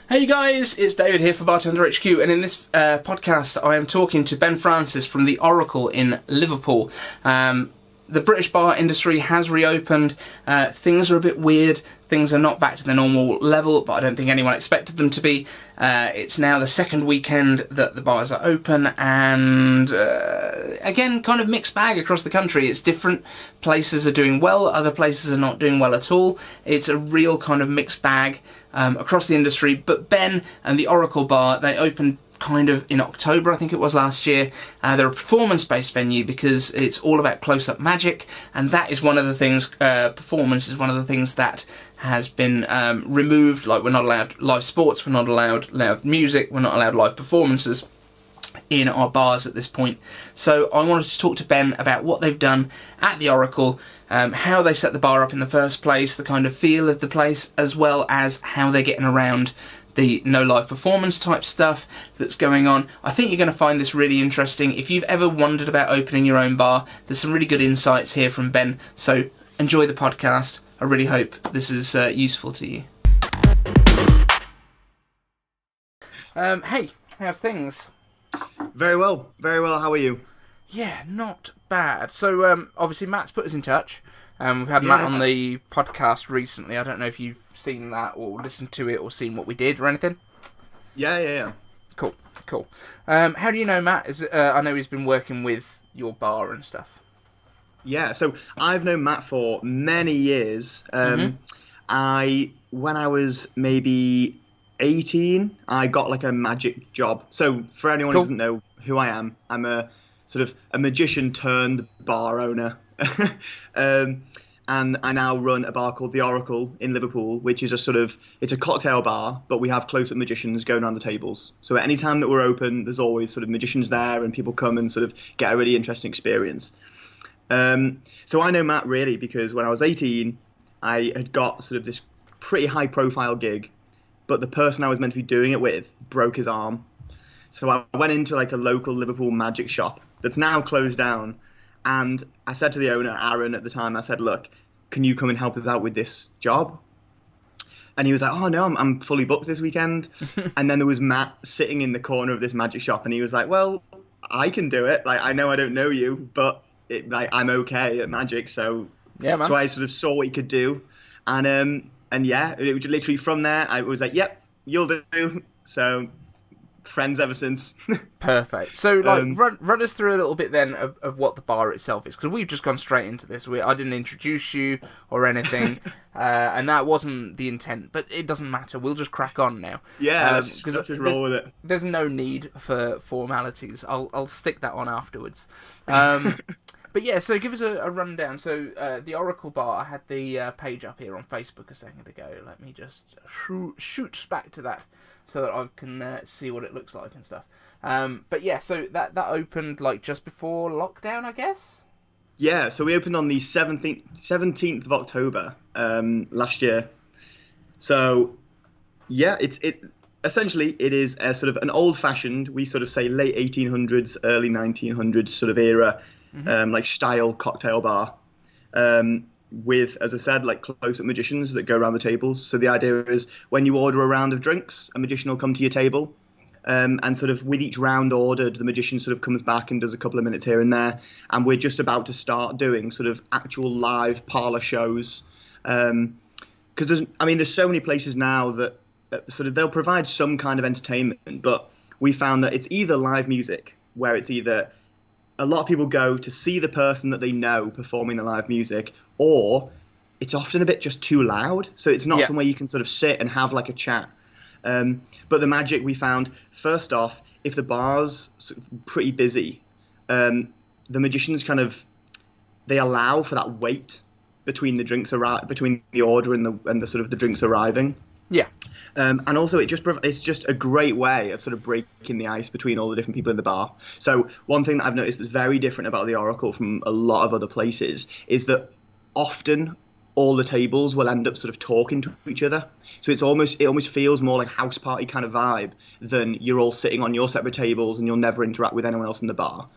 Hey guys, it's David here for Bartender HQ, and in this podcast I am talking to Ben Francis from the Oracle in Liverpool. The British bar industry has reopened. Things are a bit weird. Things are not back to the normal level, but I don't think anyone expected them to be. It's now the second weekend that the bars are open, and again, kind of mixed bag across the country. It's different. Places are doing well, other places are not doing well at all. It's a real kind of mixed bag across the industry. But Ben and the Oracle bar, they opened kind of in October, I think it was last year. They're a performance-based venue because it's all about close-up magic, and that is one of the things, performance is one of the things that has been removed. Like, we're not allowed live sports, we're not allowed loud music, we're not allowed live performances in our bars at this point. So I wanted to talk to Ben about what they've done at the Oracle, how they set the bar up in the first place, the kind of feel of the place, as well as how they're getting around the no live performance type stuff that's going on. I think you're going to find this really interesting. If you've ever wondered about opening your own bar, there's some really good insights here from Ben. So enjoy the podcast. I really hope this is useful to you. Hey, how's things? Very well, very well. How are you? Yeah, not bad. So obviously Matt's put us in touch. We've had Matt on the podcast recently. I don't know if you've seen that or listened to it or seen what we did or anything. Yeah. Cool. How do you know Matt? I know he's been working with your bar and stuff. Yeah, so I've known Matt for many years. When I was maybe 18, I got like a magic job. So for anyone who doesn't know who I am, I'm a sort of a magician turned bar owner. And I now run a bar called The Oracle in Liverpool, which is it's a cocktail bar, but we have close-up magicians going around the tables. So at any time that we're open, there's always sort of magicians there, and people come and sort of get a really interesting experience. So I know Matt really because when I was 18, I had got sort of this pretty high-profile gig, but the person I was meant to be doing it with broke his arm. So I went into like a local Liverpool magic shop that's now closed down. And I said to the owner, Aaron, at the time, I said, look, can you come and help us out with this job? And he was like, oh, no, I'm fully booked this weekend. And then there was Matt sitting in the corner of this magic shop. And he was like, well, I can do it. Like, I know I don't know you, but I'm okay at magic. So, yeah, man. So I sort of saw what he could do. And yeah, it was literally from there, I was like, yep, you'll do. So friends ever since. Perfect. So, like, run us through a little bit then of what the bar itself is, because we've just gone straight into this. I didn't introduce you or anything, and that wasn't the intent. But it doesn't matter. We'll just crack on now. Yeah, let's just roll with it. There's no need for formalities. I'll stick that on afterwards. But yeah, so give us a rundown. So the Oracle Bar, I had the page up here on Facebook a second ago. Let me just shoot back to that so that I can see what it looks like and stuff. But yeah, so that opened like just before lockdown, I guess? Yeah, so we opened on the 17th of October last year. So yeah, it essentially is a sort of an old-fashioned, we sort of say late 1800s, early 1900s sort of era, like style cocktail bar, with, as I said, like close-up magicians that go around the tables. So the idea is when you order a round of drinks, a magician will come to your table, and sort of with each round ordered, the magician sort of comes back and does a couple of minutes here and there. And we're just about to start doing sort of actual live parlor shows, because there's so many places now that sort of they'll provide some kind of entertainment, but we found that it's either live music, where it's either a lot of people go to see the person that they know performing the live music, or it's often a bit just too loud. So it's not somewhere you can sort of sit and have like a chat. But the magic we found, first off, if the bar's sort of pretty busy, the magicians they allow for that wait between the drinks between the order and the sort of the drinks arriving. Yeah. And also it's just a great way of sort of breaking the ice between all the different people in the bar. So one thing that I've noticed that's very different about the Oracle from a lot of other places is that often all the tables will end up sort of talking to each other. So it almost feels more like house party kind of vibe than you're all sitting on your separate tables and you'll never interact with anyone else in the bar.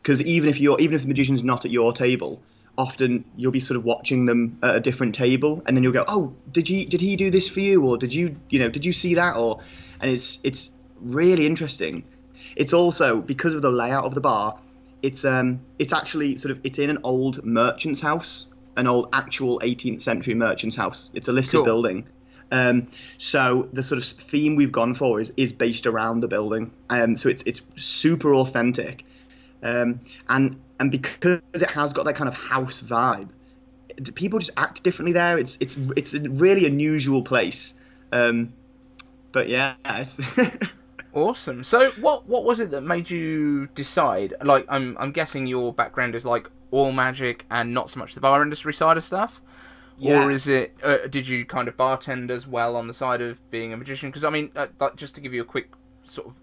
Because even if the magician's not at your table, often you'll be sort of watching them at a different table, and then you'll go, oh, did he do this for you, or did you see that, or, and it's really interesting. It's also because of the layout of the bar. It's actually sort of, it's in an old merchant's house, an old actual 18th century merchant's house. It's a listed building. So the sort of theme we've gone for is based around the building. So it's super authentic. And because it has got that kind of house vibe, people just act differently there. It's a really unusual place. But yeah, it's Awesome. So what was it that made you decide? Like, I'm guessing your background is like all magic and not so much the bar industry side of stuff. Yeah. Or is it? Did you kind of bartend as well on the side of being a magician? Because I mean, just to give you a quick sort of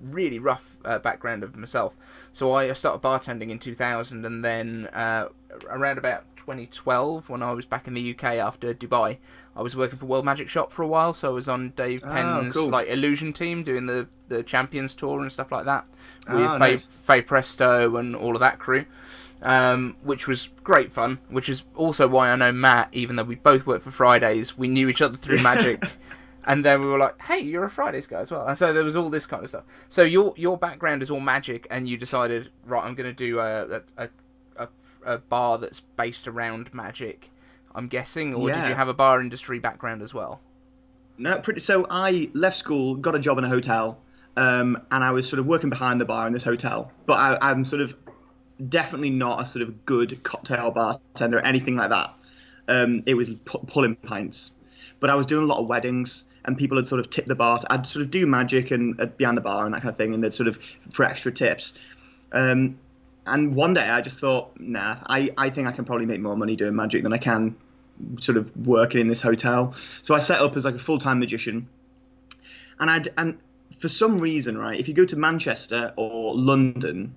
really rough background of myself. So I started bartending in 2000, and then around about 2012, when I was back in the UK after Dubai, I was working for World Magic Shop for a while. So I was on Dave Penn's like illusion team doing the Champions Tour and stuff like that with Faye Presto and all of that crew. Which was great fun, which is also why I know Matt, even though we both worked for Fridays, we knew each other through magic, and then we were like, hey, you're a Fridays guy as well, and so there was all this kind of stuff. So your background is all magic, and you decided, right, I'm going to do a bar that's based around magic, I'm guessing, or did you have a bar industry background as well? No, so I left school, got a job in a hotel, and I was sort of working behind the bar in this hotel, but I'm sort of definitely not a sort of good cocktail bartender or anything like that. It was pulling pints, but I was doing a lot of weddings, and people had sort of tipped the bar. I'd sort of do magic and behind the bar and that kind of thing, and they'd sort of for extra tips. And one day I just thought, nah, I think I can probably make more money doing magic than I can sort of working in this hotel. So I set up as like a full-time magician, and for some reason, right, if you go to Manchester or London,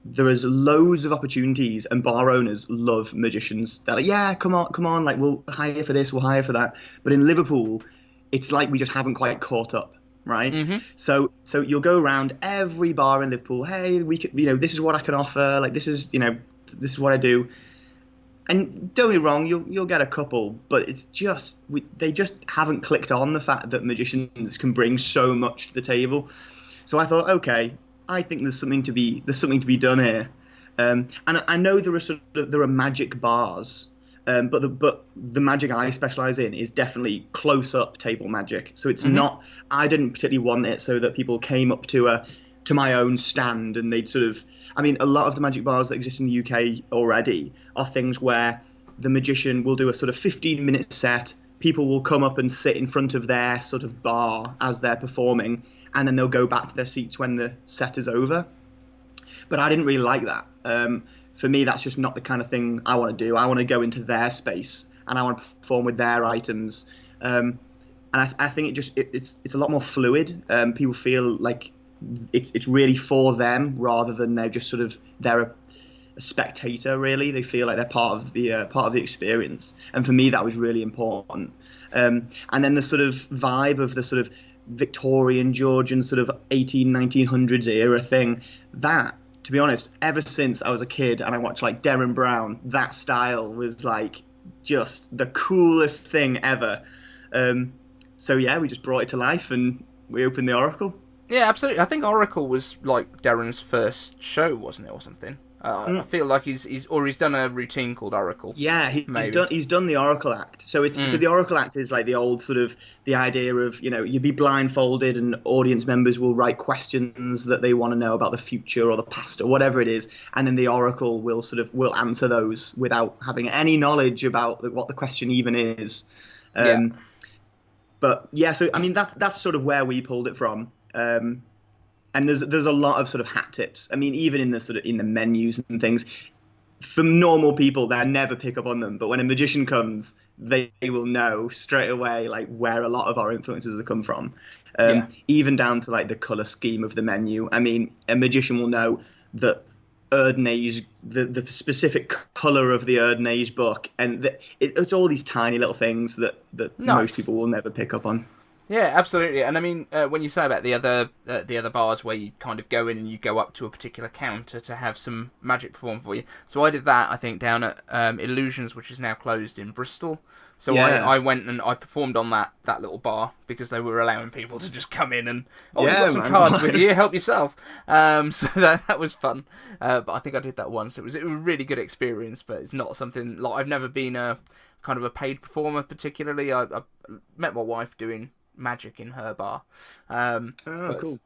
there is loads of opportunities, and bar owners love magicians. They're like, yeah, come on, like, we'll hire for this, we'll hire for that. But in Liverpool, it's like we just haven't quite caught up, right? Mm-hmm. So you'll go around every bar in Liverpool, hey, we could, this is what I can offer, like, this is what I do. And don't get me wrong, you'll get a couple, but it's just they just haven't clicked on the fact that magicians can bring so much to the table. So I thought, okay, I think there's something to be done here, and I know there are magic bars, but the magic I specialize in is definitely close up table magic. So it's not. I didn't particularly want it so that people came up to my own stand and they'd sort of. I mean, a lot of the magic bars that exist in the UK already are things where the magician will do a sort of 15-minute set. People will come up and sit in front of their sort of bar as they're performing, and then they'll go back to their seats when the set is over. But I didn't really like that. For me, that's just not the kind of thing I want to do. I want to go into their space, and I want to perform with their items. And I think it's a lot more fluid. People feel like it's really for them rather than they're a spectator. Really, they feel like they're part of the experience. And for me, that was really important. And then the sort of vibe of the sort of Victorian, Georgian, sort of 1900s era thing, that, to be honest, ever since I was a kid and I watched like Derren Brown, that style was like just the coolest thing ever. So yeah, we just brought it to life and we opened the Oracle. Yeah, absolutely. I think Oracle was like Darren's first show, wasn't it, or something? I feel like he's done a routine called Oracle. Yeah, he's done the Oracle Act. So so the Oracle Act is like the old sort of the idea of you'd be blindfolded and audience members will write questions that they want to know about the future or the past or whatever it is, and then the Oracle will answer those without having any knowledge about what the question even is. But yeah, so I mean that's sort of where we pulled it from. And there's a lot of sort of hat tips. I mean, even in the menus and things, for normal people, they'll never pick up on them. But when a magician comes, they will know straight away like where a lot of our influences have come from. Even down to like the color scheme of the menu. I mean, a magician will know that Erdnase, the specific color of the Erdnase book, and it's all these tiny little things that nice. Most people will never pick up on. Yeah, absolutely. And I mean, when you say about the other bars where you kind of go in and you go up to a particular counter to have some magic performed for you. So I did that, I think, down at Illusions, which is now closed in Bristol. So Yeah. I went and I performed on that little bar because they were allowing people to just come in and, oh, you've Yeah, got some man. cards with you, help yourself. So that was fun. But I think I did that once. It was a really good experience, but it's not something, like, I've never been a kind of a paid performer particularly. I met my wife doing magic in her bar. Cool.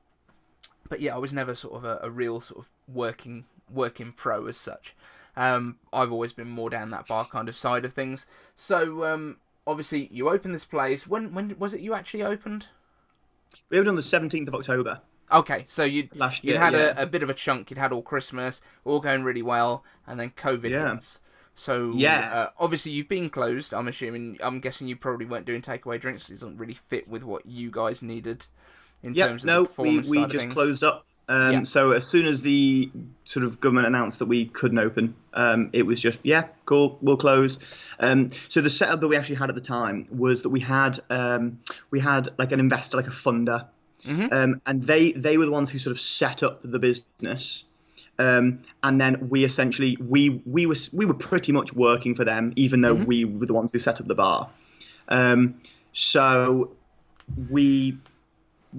But yeah, I was never sort of a real sort of working pro as such. I've always been more down that bar kind of side of things. So obviously you opened this place. When was it you actually opened? We opened on the 17th of October. Okay, so you'd had yeah. a bit of a chunk. You'd had all Christmas, all going really well, and then COVID hits. So obviously you've been closed. I'm guessing you probably weren't doing takeaway drinks. It doesn't really fit with what you guys needed in terms of the performance we side of just things. closed up. So as soon as the sort of government announced that we couldn't open, it was just, yeah, cool, we'll close. So the setup that we actually had at the time was that we had like an investor, like a funder, and they were the ones who sort of set up the business. And then we essentially we were pretty much working for them, even though we were the ones who set up the bar. So we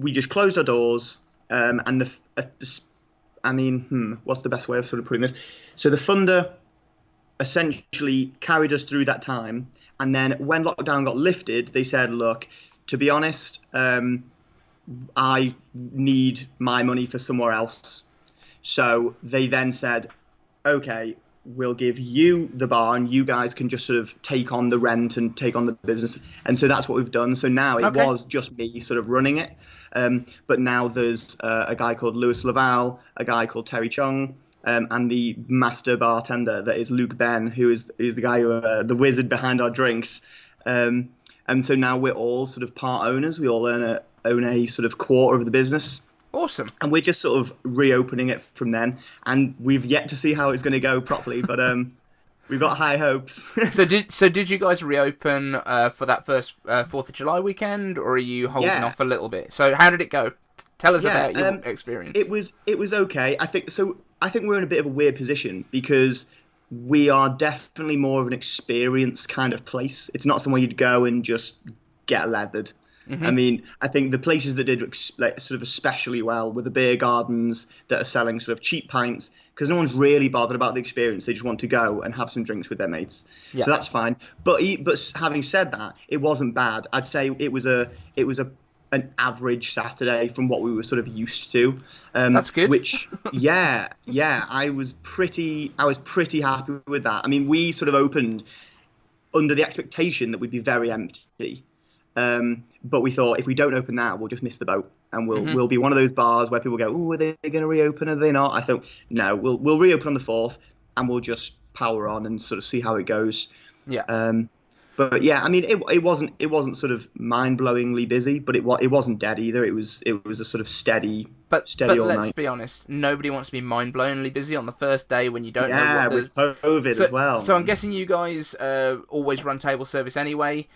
just closed our doors, and what's the best way of sort of putting this? So the funder essentially carried us through that time, and then when lockdown got lifted, they said, "Look, to be honest, I need my money for somewhere else." So they then said, okay, we'll give you the bar and you guys can just sort of take on the rent and take on the business. And so that's what we've done. So now it was just me sort of running it. But now there's a guy called Lewis Laval, a guy called Terry Chung, and the master bartender that is Luke Ben, who is the guy who the wizard behind our drinks. And so now we're all sort of part owners. We all own a sort of quarter of the business. Awesome. And we're just sort of reopening it from then, and we've yet to see how it's going to go properly, but we've got high hopes. So did you guys reopen for that first 4th of July weekend, or are you holding off a little bit? So how did it go? Tell us about your experience. It was okay. I think we're in a bit of a weird position because we are definitely more of an experience kind of place. It's not somewhere you'd go and just get leathered. I mean, I think the places that did sort of especially well were the beer gardens that are selling sort of cheap pints, because no one's really bothered about the experience. They just want to go and have some drinks with their mates. Yeah. So that's fine. But having said that, it wasn't bad. I'd say it was an average Saturday from what we were sort of used to. That's good. Which, yeah, I was pretty happy with that. I mean, we sort of opened under the expectation that we'd be very empty. But we thought if we don't open now, we'll just miss the boat, and we'll be one of those bars where people go, "Oh, are they going to reopen? Are they not?" I thought, no, we'll reopen on the 4th, and we'll just power on and sort of see how it goes. Yeah. But yeah, I mean, it wasn't sort of mind-blowingly busy, but it wasn't dead either. It was a sort of steady all night. But let's be honest, nobody wants to be mind-blowingly busy on the first day when you don't know what with COVID as well. So I'm guessing you guys always run table service anyway.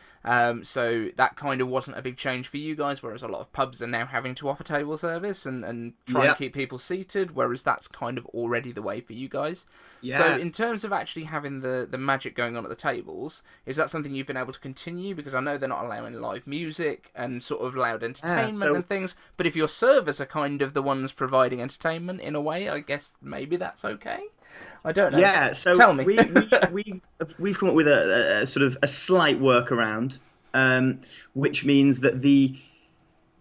So that kind of wasn't a big change for you guys, whereas a lot of pubs are now having to offer table service and try and keep people seated, whereas that's kind of already the way for you guys. Yeah. So in terms of actually having the magic going on at the tables, is that something you've been able to continue? Because I know they're not allowing live music and sort of loud entertainment and things, but if your servers are kind of the ones providing entertainment in a way, I guess maybe that's okay. I don't know. Yeah, so tell me. we've come up with a sort of a slight workaround, which means that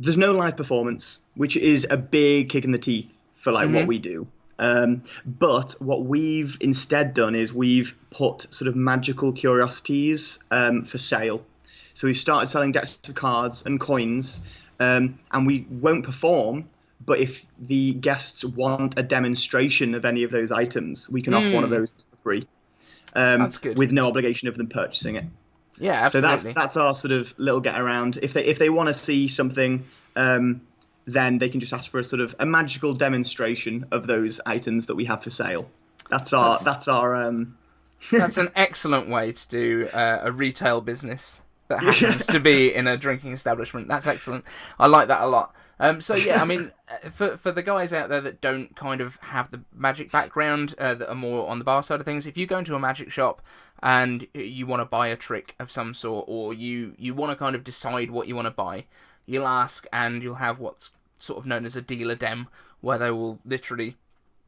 there's no live performance, which is a big kick in the teeth for what we do. But what we've instead done is we've put sort of magical curiosities for sale. So we've started selling decks of cards and coins, and we won't perform. But if the guests want a demonstration of any of those items, we can offer one of those for free. That's good. With no obligation of them purchasing it. Yeah, absolutely. So that's our sort of little get around. If they want to see something, then they can just ask for a magical demonstration of those items that we have for sale. That's our. That's an excellent way to do a retail business. that happens to be in a drinking establishment. That's excellent. I like that a lot. So yeah, I mean, for the guys out there that don't kind of have the magic background, that are more on the bar side of things, if you go into a magic shop and you want to buy a trick of some sort, or you want to kind of decide what you want to buy, you'll ask, and you'll have what's sort of known as a dealer dem, where they will literally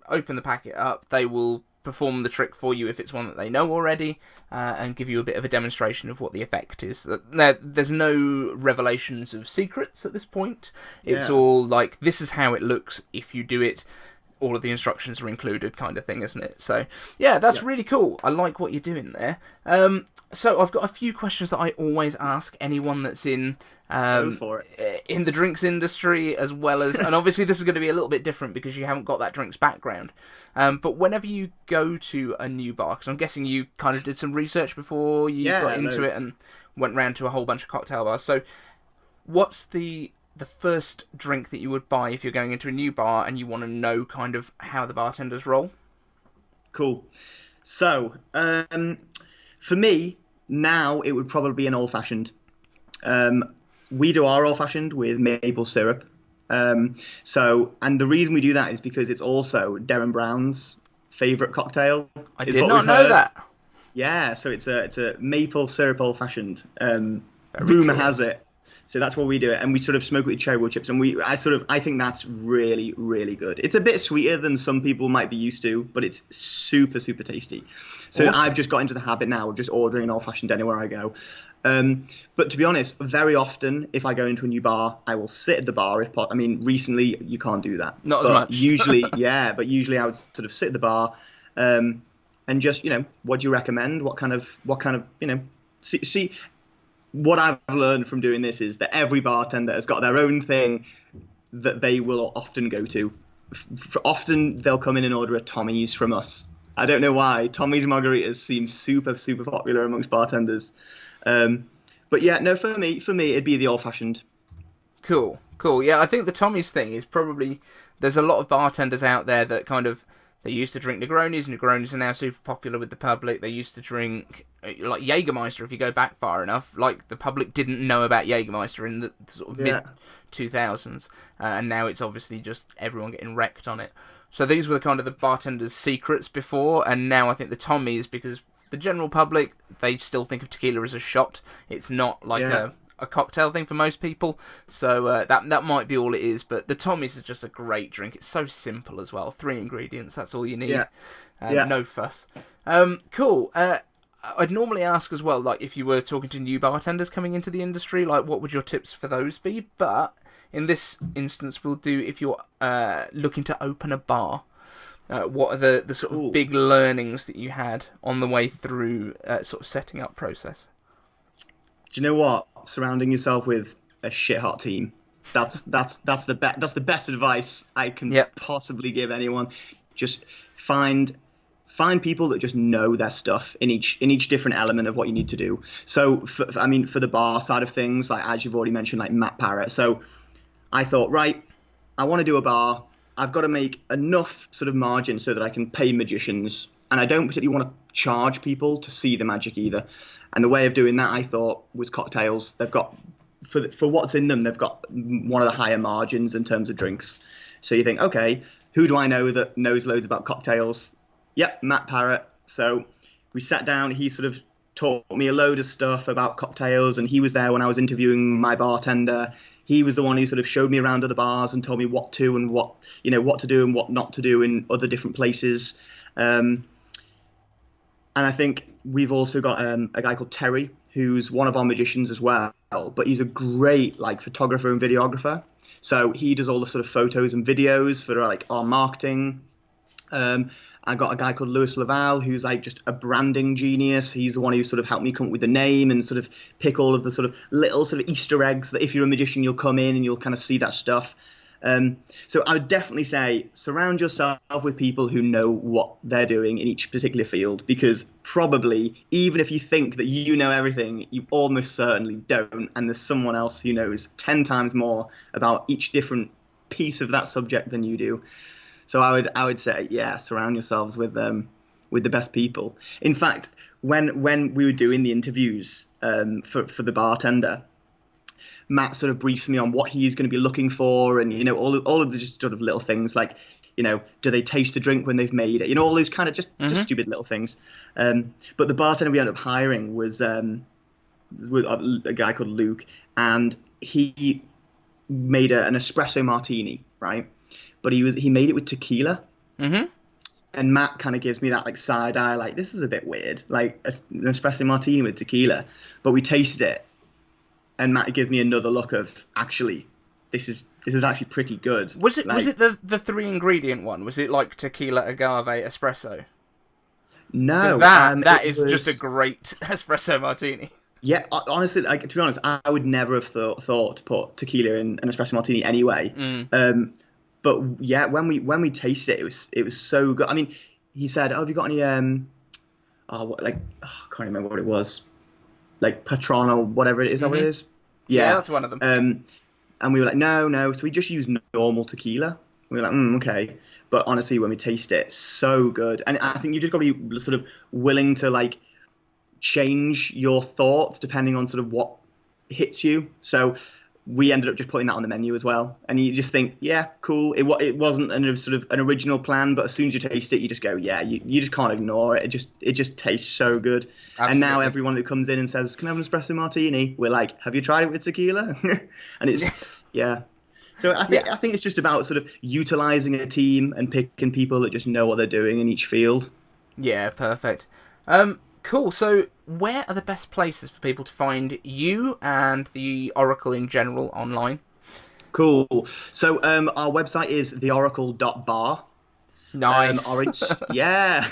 open the packet up, they will perform the trick for you if it's one that they know already, and give you a bit of a demonstration of what the effect is. There's no revelations of secrets at this point. It's all like, this is how it looks if you do it. All of the instructions are included, kind of thing, isn't it? So yeah, that's really cool. I like what you're doing there. So I've got a few questions that I always ask anyone that's in the drinks industry, as well as, and obviously this is going to be a little bit different because you haven't got that drinks background. But whenever you go to a new bar, because I'm guessing you kind of did some research before you got into it and went round to a whole bunch of cocktail bars. So what's the first drink that you would buy if you're going into a new bar and you want to know kind of how the bartenders roll? Cool. So for me now, it would probably be an old fashioned. We do our old fashioned with maple syrup. And the reason we do that is because it's also Derren Brown's favourite cocktail. I did not know that. Yeah, so it's a maple syrup old fashioned. Rumour has it. So that's what we do it, and we sort of smoke it with cherry wood chips, and I think that's really, really good. It's a bit sweeter than some people might be used to, but it's super, super tasty. So awesome. I've just got into the habit now of just ordering an old fashioned anywhere I go. But to be honest, very often if I go into a new bar, I will sit at the bar. Recently you can't do that. Not as much. Usually, but usually I would sort of sit at the bar, and just, what do you recommend? What kind of, see. What I've learned from doing this is that every bartender has got their own thing that they will often go to. Often they'll come in and order a Tommy's from us. I don't know why. Tommy's margaritas seem super, super popular amongst bartenders. But yeah, no, for me, it'd be the old-fashioned. Cool. Yeah, I think the Tommy's thing is probably, there's a lot of bartenders out there that kind of, they used to drink Negronis. Negronis are now super popular with the public. They used to drink, like, Jägermeister, if you go back far enough. Like, the public didn't know about Jägermeister in the sort of mid-2000s. And now it's obviously just everyone getting wrecked on it. So these were the kind of the bartenders' secrets before. And now I think the Tommy's, because the general public, they still think of tequila as a shot. It's not like a cocktail thing for most people, so that might be all it is. But the Tommy's is just a great drink. It's so simple as well. 3 ingredients, that's all you need. No fuss. Cool. I'd normally ask as well, like, if you were talking to new bartenders coming into the industry, like, what would your tips for those be? But in this instance, we'll do if you're looking to open a bar. What are the sort of big learnings that you had on the way through sort of setting up process? Do you know what? Surrounding yourself with a shit hot team. That's the best advice I can possibly give anyone. Just find people that just know their stuff in each different element of what you need to do. So for the bar side of things, like as you've already mentioned, like Matt Parrott. So I thought, right, I want to do a bar. I've got to make enough sort of margin so that I can pay magicians, and I don't particularly want to charge people to see the magic either. And the way of doing that, I thought, was cocktails. They've got, for what's in them, they've got one of the higher margins in terms of drinks. So you think, okay, who do I know that knows loads about cocktails? Yep, Matt Parrott. So we sat down. He sort of taught me a load of stuff about cocktails, and he was there when I was interviewing my bartender. He was the one who sort of showed me around other bars and told me what to and what to do and what not to do in other different places. And I think we've also got a guy called Terry, who's one of our magicians as well, but he's a great photographer and videographer. So he does all the sort of photos and videos for our marketing. I got a guy called Lewis Laval, who's just a branding genius. He's the one who sort of helped me come up with the name and sort of pick all of the sort of little sort of Easter eggs that if you're a magician, you'll come in and you'll kind of see that stuff. So I would definitely say surround yourself with people who know what they're doing in each particular field, because probably even if you think that you know everything, you almost certainly don't, and there's someone else who knows 10 times more about each different piece of that subject than you do. So I would say, surround yourselves with the best people. In fact, when we were doing the interviews for the bartender, Matt sort of briefs me on what he's going to be looking for, and all of the just sort of little things like, do they taste the drink when they've made it? All those kind of just stupid little things. But the bartender we ended up hiring was a guy called Luke, and he made an espresso martini, right? But he made it with tequila. Mm-hmm. And Matt kind of gives me that like side eye, like, this is a bit weird, like an espresso martini with tequila. But we tasted it, and Matt gives me another look of, actually, this is actually pretty good. Was it the 3-ingredient one? Was it like tequila, agave, espresso? No, that is just a great espresso martini. Yeah, honestly, like, to be honest, I would never have thought to put tequila in an espresso martini anyway. But yeah, when we tasted it, it was so good. I mean, he said, "Oh, have you got any I can't remember what it was, like Patron or whatever it is." Is that what it is? Yeah, that's one of them. And we were like, no. So we just used normal tequila. We were like, okay. But honestly, when we taste it, so good. And I think you just got to be sort of willing to like change your thoughts depending on sort of what hits you. So we ended up just putting that on the menu as well, and you just think, yeah, cool. It wasn't sort of an original plan, but as soon as you taste it, you just go, yeah, you just can't ignore it. It just tastes so good. Absolutely. And now everyone who comes in and says, "Can I have an espresso martini?" we're like, "Have you tried it with tequila?" And it's yeah. So I think it's just about sort of utilizing a team and picking people that just know what they're doing in each field. Yeah, perfect. Cool. So, where are the best places for people to find you and the Oracle in general online? Cool. So, our website is theoracle.bar. Nice. Yeah.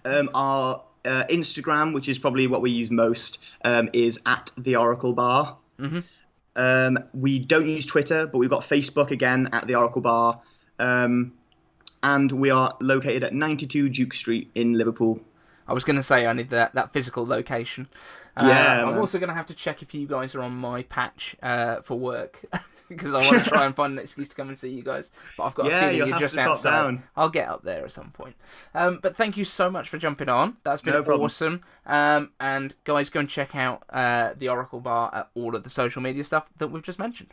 Our Instagram, which is probably what we use most, is at @theoraclebar. Mm-hmm. We don't use Twitter, but we've got Facebook again at the Oracle Bar. And we are located at 92 Duke Street in Liverpool. I was going to say I need that physical location. I'm also going to have to check if you guys are on my patch for work, because I want to try and find an excuse to come and see you guys. But I've got a feeling you're just outside. Down. I'll get up there at some point. But thank you so much for jumping on. That's been awesome. And guys, go and check out the Oracle Bar at all of the social media stuff that we've just mentioned.